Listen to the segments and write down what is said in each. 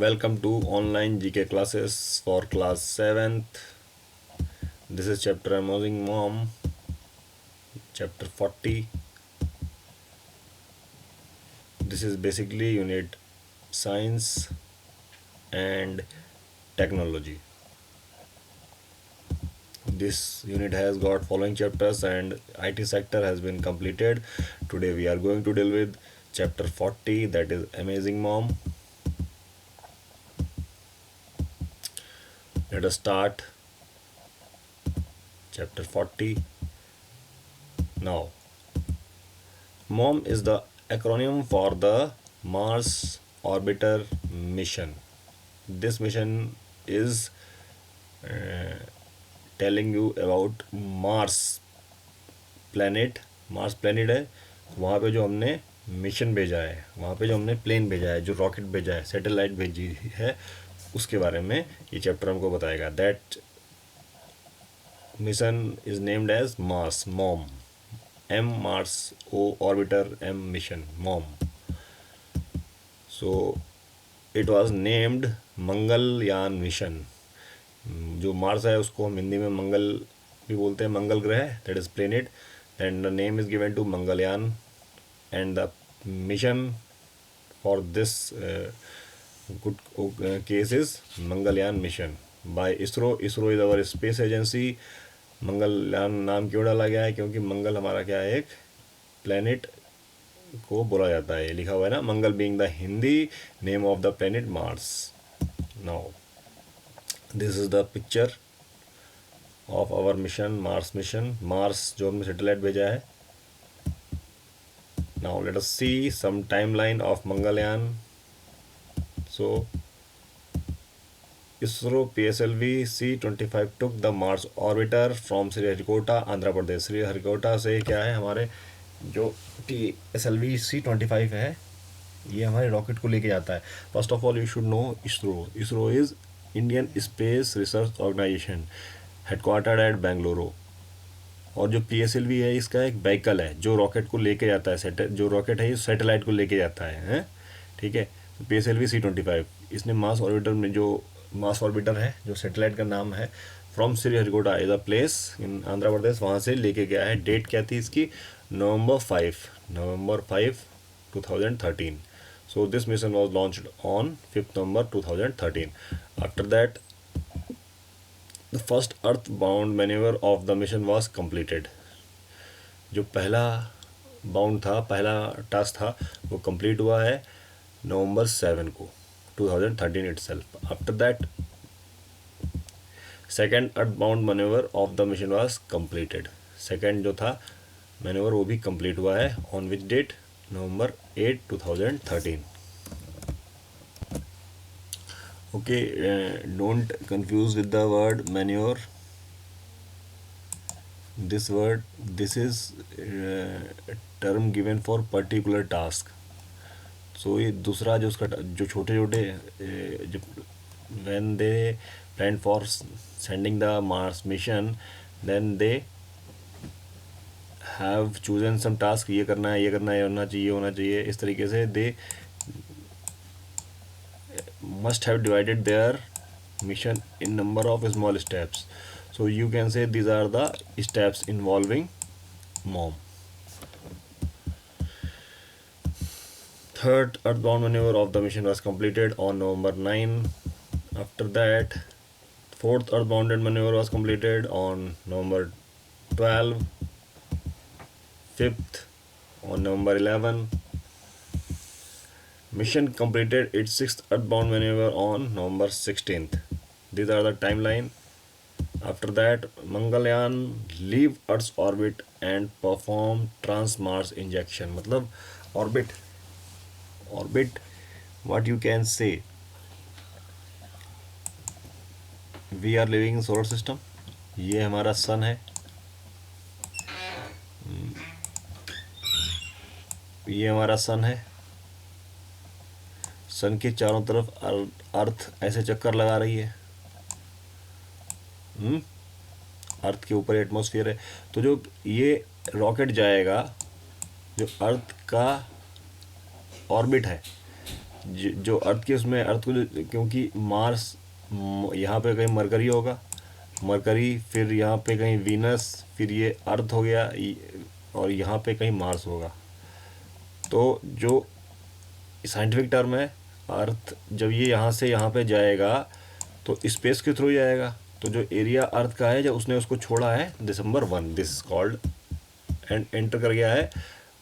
Welcome to online GK classes for class 7th. This is chapter Amazing Mom, chapter 40. This is basically unit science and technology. This unit has got following chapters and IT sector has been completed. Today we are going to deal with chapter 40, that is Amazing Mom. Let us start chapter 40. Now, MOM is the acronym for the Mars Orbiter Mission. This mission is telling you about Mars planet. Mars planet है, वहाँ पे जो हमने mission भेजा है, वहाँ पे जो हमने प्लेन भेजा है, जो रॉकेट भेजा है, सैटेलाइट भेजी है, उसके बारे में ये चैप्टर हमको बताएगा. That mission is named as Mars, MOM. M Mars O orbiter M mission MOM. So it was named Mangalyaan mission. जो मार्स है उसको हम हिंदी में मंगल भी बोलते हैं, मंगल ग्रह, that is planet, and the name is given to Mangalyaan. And the mission for this good case is Mangalyaan mission by ISRO. ISRO is our space agency. Mangalyaan नाम क्यों डाला गया है? क्योंकि मंगल हमारा क्या है, एक प्लेनेट को बोला जाता है. लिखा हुआ है ना, Mangal being the Hindi name of the planet Mars. Now this is the picture of our mission, Mars mission. Mars जो हमने सैटेलाइट भेजा है. Now let us see some timeline of Mangalyaan. So ISRO PSLV C-25 took the Mars orbiter from Sriharikota, Andhra Pradesh. Sriharikota से क्या है, हमारे जो PSLV C-25 है, ये हमारे रॉकेट को लेके जाता है. First of all you should know ISRO. ISRO is Indian space research organisation, headquartered at Bengaluru. और जो PSLV है, इसका एक व्हीकल है जो रॉकेट को लेके जाता है. जो रॉकेट है ये सैटेलाइट को लेके जाता है. ठीक है. PSLV C-25 इसने मार्स ऑर्बिटर में, जो मार्स ऑर्बिटर है, जो सैटेलाइट का नाम है, from Sriharikota is a place in Andhra Pradesh, वहाँ से लेके गया है. डेट क्या थी इसकी? नवंबर 5, 2013. So this mission was launched on 5 November 2013. After that the first earth bound manoeuvre of the mission was completed. जो पहला बाउंड था, पहला टास्क था, वो कंप्लीट हुआ है नवंबर 7 को 2013 itself. After that, second earthbound maneuver of the mission was completed. Second जो था मैन्यूवर वो भी कंप्लीट हुआ है. On which date? November 8, 2013. Okay, don't confuse with the word manoeuvre. this is term given for particular task. So ये दूसरा जो उसका जो छोटे छोटे जब when they plan for sending the Mars mission, then they have chosen some task. ये करना है, ये करना है, ये होना चाहिए, होना चाहिए. इस तरीके से they must have divided their mission in number of small steps. So you can say these are the steps involving MOM. Third earthbound maneuver of the mission was completed on November 9. After that, fourth earthbound maneuver was completed on November 12. Fifth on November 11. Mission completed its sixth earthbound maneuver on November 16th. These are the timeline. After that, Mangalyaan leave Earth's orbit and perform trans-Mars injection. मतलब orbit, what you can say, we are living in solar system. ये हमारा सन है, ये हमारा सन है. सन के चारों तरफ अर्थ ऐसे चक्कर लगा रही है. अर्थ के ऊपर एटमॉस्फेयर है. तो जो ये रॉकेट जाएगा, जो अर्थ का ऑर्बिट है, जो अर्थ के उसमें अर्थ को क्योंकि मार्स यहाँ पे कहीं मरकरी होगा, मरकरी, फिर यहाँ पे कहीं वीनस, फिर ये अर्थ हो गया, और यहाँ पे कहीं मार्स होगा। तो जो साइंटिफिक टर्म है, अर्थ जब ये यहाँ से यहाँ पे जाएगा तो स्पेस के थ्रू जाएगा। तो जो एरिया अर्थ का है, जब उसने उसको छोड़ा है December 1, this called, and enter कर गया है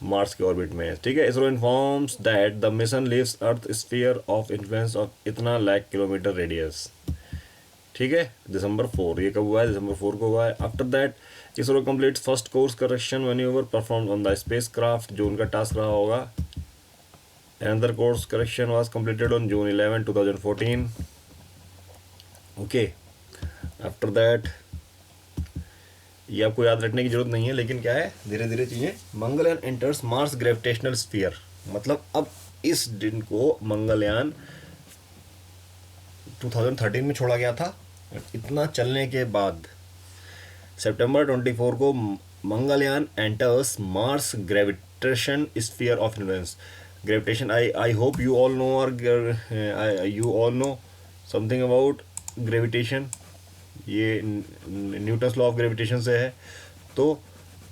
मार्स के ऑर्बिट में। ठीक है, ISRO informs that the mission leaves earth sphere of influence of इतना लाख किलोमीटर रेडियस। ठीक है, December 4, ये कब हुआ है? December 4 को हुआ है। After that ISRO completes first course correction manoeuvre perform on the space craft, जो उनका टास्क रहा होगा। Another course correction was completed on June 11, 2014. Okay. After that, ये आपको याद रखने की जरूरत नहीं है, लेकिन क्या है, धीरे धीरे चीज़ें। Mangalyaan enters Mars gravitational sphere, मतलब अब इस दिन को मंगलयान 2013 में छोड़ा गया था। इतना चलने के बाद September 24 को Mangalyaan enters Mars gravitation sphere of influence. Gravitation, I hope you all know, और you all know something about gravitation. ये न्यूटन्स लॉ ऑफ ग्रेविटेशन से है। तो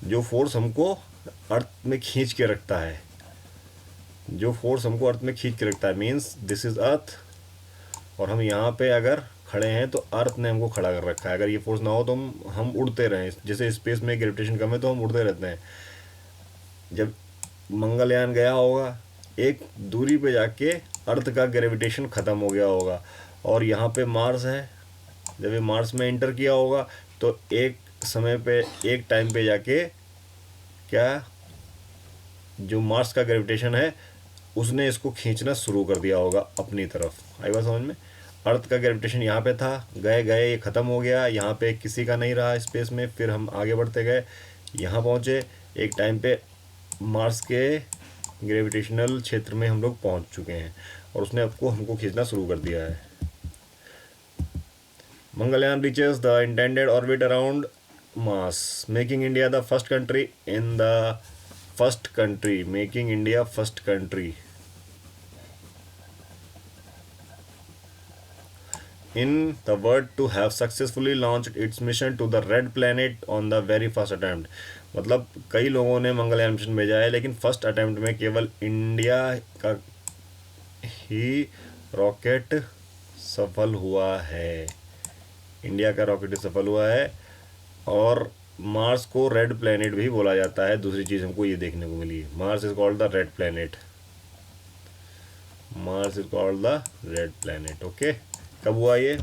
जो फोर्स हमको अर्थ में खींच के रखता है, जो फोर्स हमको अर्थ में खींच के रखता है, मीन्स दिस इज अर्थ, और हम यहाँ पे अगर खड़े हैं तो अर्थ ने हमको खड़ा कर रखा है। अगर ये फोर्स ना हो तो हम उड़ते रहें, जैसे स्पेस में ग्रेविटेशन कम है तो हम उड़ते रहते हैं। जब मंगलयान गया होगा, एक दूरी पे जाके अर्थ का ग्रेविटेशन ख़त्म हो गया होगा, और यहाँ पे मार्स है। जब ये मार्स में एंटर किया होगा तो एक समय पे, एक टाइम पे जाके क्या, जो मार्स का ग्रेविटेशन है उसने इसको खींचना शुरू कर दिया होगा अपनी तरफ। आई बात समझ में? अर्थ का ग्रेविटेशन यहाँ पे था, गए गए ये ख़त्म हो गया, यहाँ पे किसी का नहीं रहा स्पेस में। फिर हम आगे बढ़ते गए, यहाँ पहुँचे, एक टाइम पे मार्स के ग्रेविटेशनल क्षेत्र में हम लोग पहुँच चुके हैं, और उसने आपको हमको खींचना शुरू कर दिया है। Mangalyaan reaches the intended orbit around Mars, making India the first country in the first country, making India first country in the world to have successfully launched its mission to the red planet on the very first attempt. मतलब कई लोगों ने Mangalyaan mission भेजा है, लेकिन first attempt में केवल India का ही रॉकेट सफल हुआ है। इंडिया का रॉकेट सफल हुआ है, और मार्स को रेड प्लैनेट भी बोला जाता है। दूसरी चीज़ हमको ये देखने को मिली, Mars is called the red planet, Mars is called the red planet. Okay, कब हुआ ये?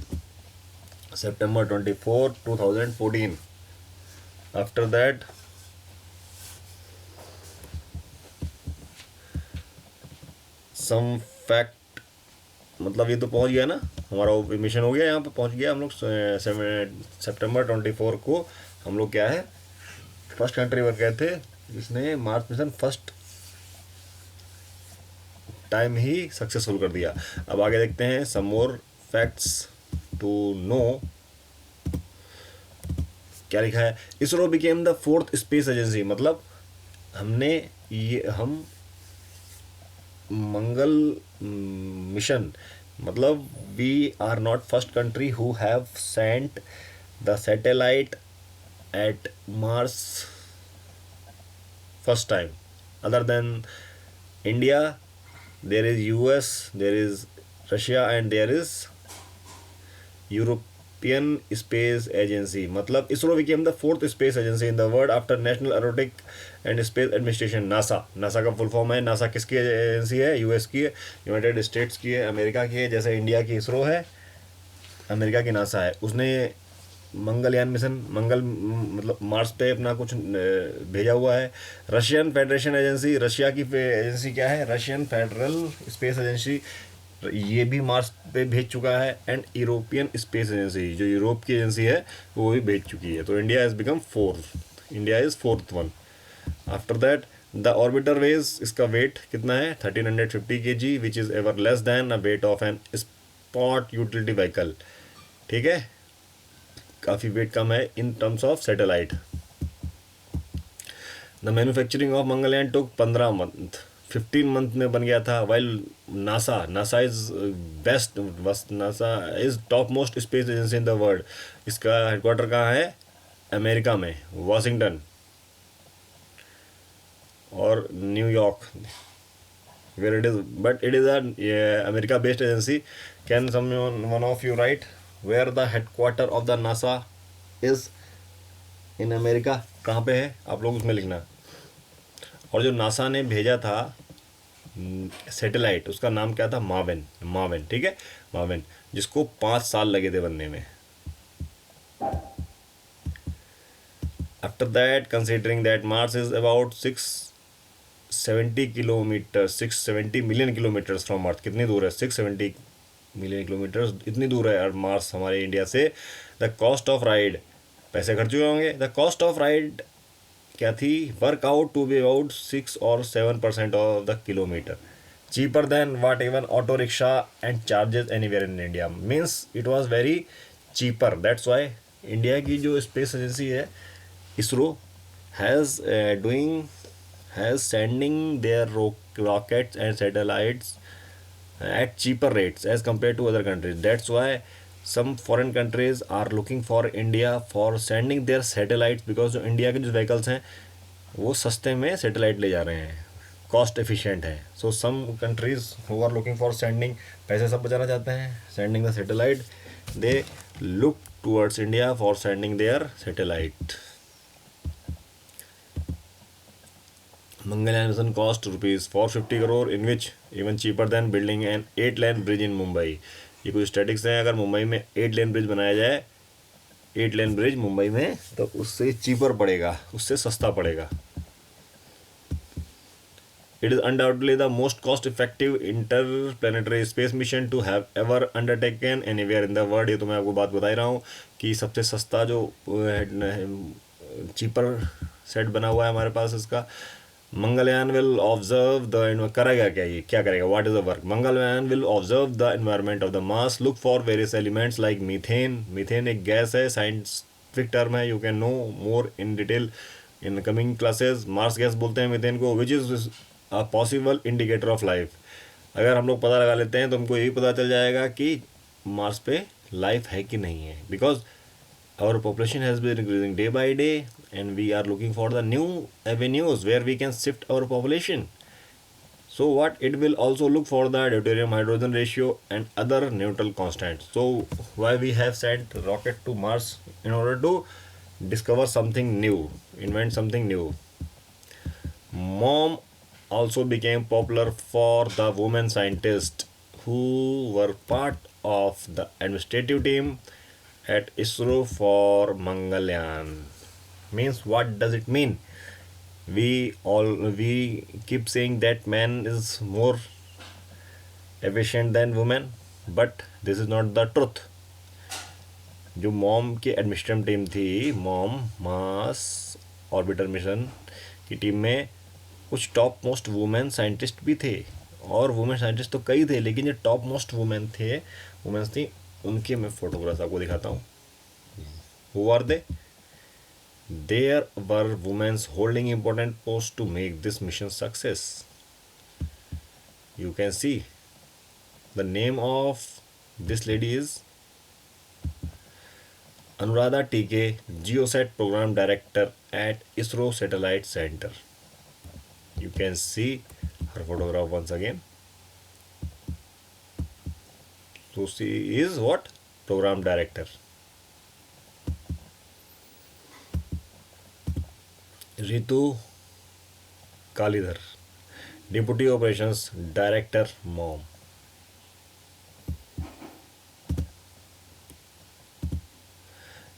September 24, 2014। After that some fact, मतलब ये तो पहुंच गया ना, हमारा मिशन हो गया, यहाँ पे पहुंच गया हम लोग। September 24 को हम लोग क्या है, फर्स्ट कंट्री बन गए थे जिसने मार्स मिशन फर्स्ट टाइम ही सक्सेसफुल कर दिया। अब आगे देखते हैं some more facts to know. क्या लिखा है? ISRO became the 4th space agency, मतलब हम मंगल मिशन, मतलब we are not first country who have sent the satellite at Mars first time, other than India there is US, there is Russia, and there is European space agency. मतलब ISRO became the 4th space agency in the world after National Aeronautics and Space Administration, NASA. NASA का full form है, NASA किसकी agency है? US की है, United states की है, America की है। जैसे इंडिया की इसरो है, अमेरिका की नासा है। उसने मंगलयान मिशन, मंगल मतलब मार्स पे अपना कुछ भेजा हुआ है। रशियन फेडरेशन एजेंसी, रशिया की एजेंसी क्या है? रशियन फेडरल स्पेस एजेंसी, ये भी मार्स पे भेज चुका है। एंड यूरोपियन स्पेस एजेंसी, जो यूरोप की एजेंसी है, वो भी भेज चुकी है। तो India has become 4th, India is 4th one. After that the orbiter weighs, इसका वेट कितना है? 1350 kg, which is ever less than a weight of an sport utility vehicle. ठीक है, काफ़ी वेट कम है in terms of satellite. The manufacturing of Mangalyaan took 15 month, 15 month में बन गया था। While NASA NASA is best, बस NASA is top most space agency in the world. इसका हेडक्वार्टर कहाँ है? अमेरिका में, वाशिंगटन और न्यूयॉर्क, where it is, but it is an America based agency. Can someone, one of you write where the headquarter of the NASA is in America? कहाँ पे है? आप लोग उसमें लिखना। और जो नासा ने भेजा था सैटेलाइट, उसका नाम क्या था? मार्विन। मार्विन, ठीक है, मार्विन, जिसको 5 साल लगे थे बनने में। After that, considering that Mars is about 670 kilometre, 670 million kilometres from earth. कितनी दूर है? 670 मिलियन किलोमीटर्स, इतनी दूर है मार्स हमारे इंडिया से। द कॉस्ट ऑफ राइड, पैसे खर्च हुए होंगे। द कॉस्ट ऑफ राइड क्या थी? Work out to be about 6 or 7% of the kilometre, cheaper than whatever auto rickshaw and charges anywhere in India. Means it was very cheaper. That's why India की जो space agency है ISRO has doing has sending their rockets and satellites at cheaper rates as compared to other countries. That's why some foreign countries are looking for India for sending their satellites, because जो India के जो vehicles हैं वो सस्ते में satellite ले जा रहे हैं, कॉस्ट एफिशिएंट है। So some countries who are looking for sending, पैसे सब बचाना चाहते हैं, sending the satellite, they look towards India for sending their satellite. Mangalyaan mission cost rupees 450 crore, in which even cheaper than building an 8-lane bridge in Mumbai. ये कुछ statics हैं। अगर मुंबई में 8 लेन ब्रिज बनाया जाए, 8 लेन ब्रिज मुंबई में, तो उससे चीपर पड़ेगा, उससे सस्ता पड़ेगा। It is undoubtedly the most cost-effective interplanetary space mission to have ever undertaken anywhere in the world. ये तो मैं आपको बात बता ही रहा हूँ कि सबसे सस्ता जो चीपर सेट बना हुआ है हमारे पास इसका। मंगलयान विल ऑब्जर्व द, करेगा क्या ये, क्या करेगा? What is the work? Mangalyaan will observe the environment of the Mars, look for various elements like methane. Methane एक गैस है, साइंटिफिक टर्म है, you can know more in detail in coming classes. Mars gas बोलते हैं methane को, which is a possible indicator of life. अगर हम लोग पता लगा लेते हैं तो हमको यही पता चल जाएगा कि मार्स पे लाइफ है कि नहीं है, because our population has been increasing day by day and we are looking for the new avenues where we can shift our population. So what it will also look for the deuterium hydrogen ratio and other neutral constants. So why we have sent rocket to Mars? In order to discover something new, invent something new. Mom also became popular for the women scientists who were part of the administrative team at ISRO for Mangalyaan. Means what does it mean? We keep saying that man is more efficient than women, but this is not the truth. जो mom की administrative team थी, mom मास orbiter mission की team में कुछ top most women scientist भी थे, और women scientist तो कई थे, लेकिन जो टॉप मोस्ट वुमेन थे, वुमेन्स थी, उनके मैं फोटोग्राफ्स आपको दिखाता हूँ। Who are they? There were women holding important posts to make this mission success. You can see the name of this lady is Anuradha TK, GeoSat Program Director at ISRO Satellite Center. You can see her photograph once again. So she is what? Program Director. Ritu Kalidhar, Deputy Operations Director, Mom.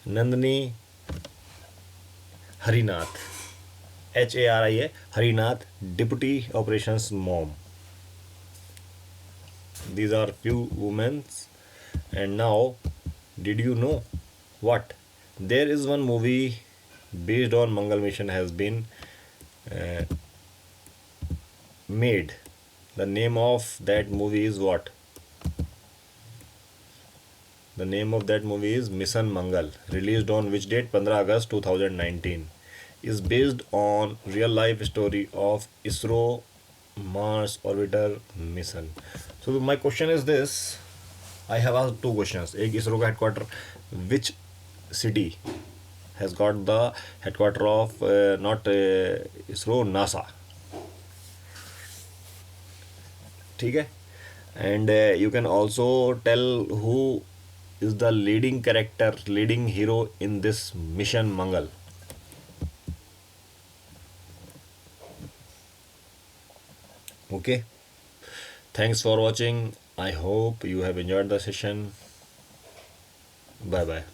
Nandini Harinath, HARI, Harinath, Deputy Operations, Mom. These are few women. And now, did you know what? There is one movie based on Mangal mission has been made. The name of that movie is what? The name of that movie is Mission Mangal, released on which date? 15 August 2019. Is based on real life story of ISRO Mars orbiter mission. So my question is this. I have asked two questions. एक इसरो का headquarter, which city has got the headquarter of not ISRO, NASA. ठीक है. And you can also tell who is the leading character, leading hero in this mission Mangal. Okay. Thanks for watching. I hope you have enjoyed the session. Bye bye.